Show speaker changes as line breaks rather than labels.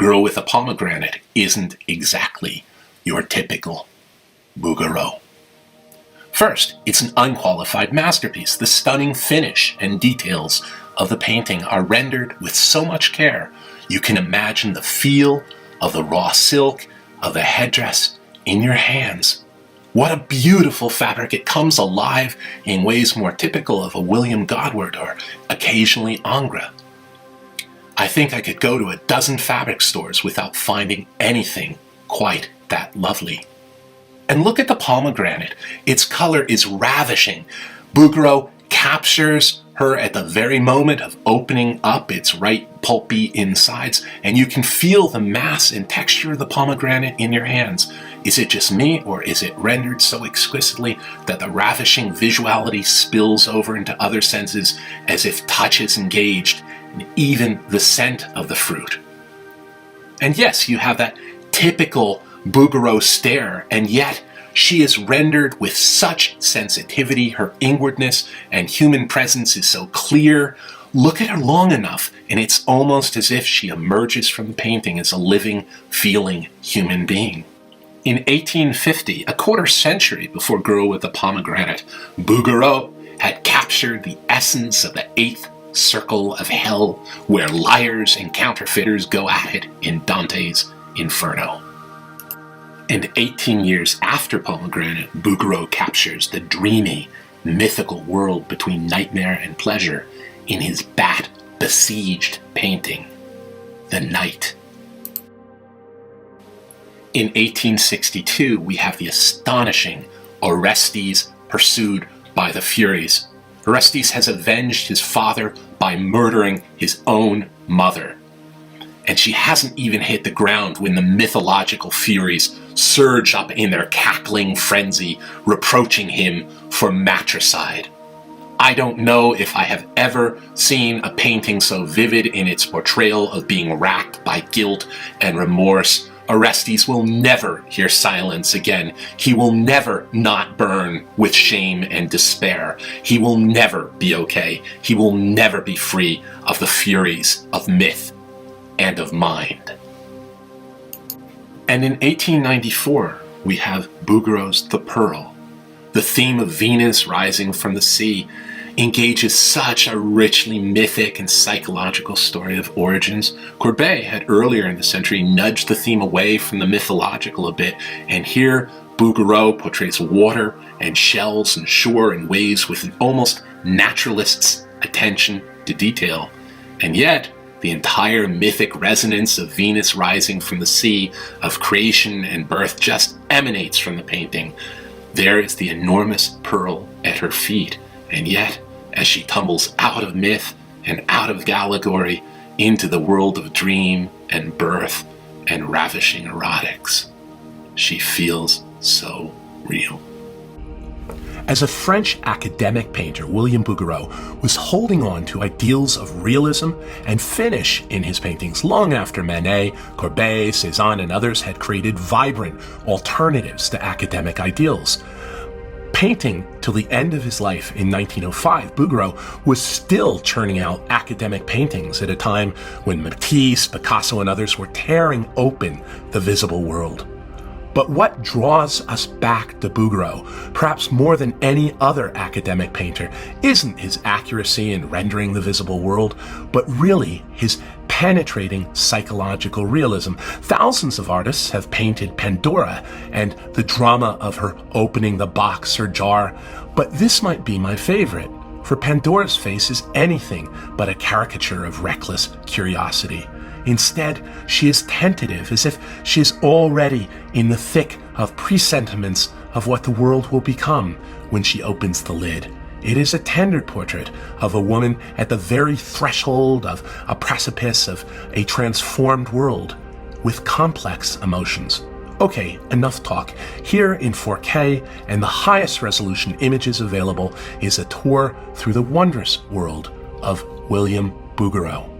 Girl with a Pomegranate isn't exactly your typical Bouguereau. First, it's an unqualified masterpiece. The stunning finish and details of the painting are rendered with so much care. You can imagine the feel of the raw silk of the headdress in your hands. What a beautiful fabric. It comes alive in ways more typical of a William Godward or occasionally Ingres. I think I could go to a dozen fabric stores without finding anything quite that lovely. And look at the pomegranate. Its color is ravishing. Bouguereau captures her at the very moment of opening up its ripe, pulpy insides, and you can feel the mass and texture of the pomegranate in your hands. Is it just me, or is it rendered so exquisitely that the ravishing visuality spills over into other senses as if touch is engaged, and even the scent of the fruit? And yes, you have that typical Bouguereau stare, and yet she is rendered with such sensitivity. Her inwardness and human presence is so clear. Look at her long enough, and it's almost as if she emerges from the painting as a living, feeling human being. In 1850, a quarter century before Girl with the Pomegranate, Bouguereau had captured the essence of the eighth circle of hell, where liars and counterfeiters go at it in Dante's Inferno. And 18 years after Pomegranate, Bouguereau captures the dreamy, mythical world between nightmare and pleasure in his bat-besieged painting, The Night. In 1862, we have the astonishing Orestes pursued by the Furies. Orestes has avenged his father by murdering his own mother. And she hasn't even hit the ground when the mythological Furies surge up in their cackling frenzy, reproaching him for matricide. I don't know if I have ever seen a painting so vivid in its portrayal of being racked by guilt and remorse. Orestes will never hear silence again. He will never not burn with shame and despair. He will never be okay. He will never be free of the furies of myth and of mind. And in 1894, we have Bouguereau's The Pearl. The theme of Venus rising from the sea engages such a richly mythic and psychological story of origins. Courbet had earlier in the century nudged the theme away from the mythological a bit, and here Bouguereau portrays water and shells and shore in ways with an almost naturalist's attention to detail. And yet, the entire mythic resonance of Venus rising from the sea, of creation and birth, just emanates from the painting. There is the enormous pearl at her feet, and yet, as she tumbles out of myth and out of allegory into the world of dream and birth and ravishing erotics, she feels so real. As a French academic painter, William Bouguereau was holding on to ideals of realism and finish in his paintings long after Manet, Courbet, Cézanne, and others had created vibrant alternatives to academic ideals. Painting till the end of his life in 1905, Bouguereau was still churning out academic paintings at a time when Matisse, Picasso, and others were tearing open the visible world. But what draws us back to Bouguereau, perhaps more than any other academic painter, isn't his accuracy in rendering the visible world, but really his penetrating psychological realism. Thousands of artists have painted Pandora and the drama of her opening the box or jar, but this might be my favorite, for Pandora's face is anything but a caricature of reckless curiosity. Instead, she is tentative, as if she is already in the thick of presentiments of what the world will become when she opens the lid. It is a tender portrait of a woman at the very threshold of a precipice of a transformed world with complex emotions. Okay, enough talk. Here in 4K and the highest resolution images available is a tour through the wondrous world of William Bouguereau.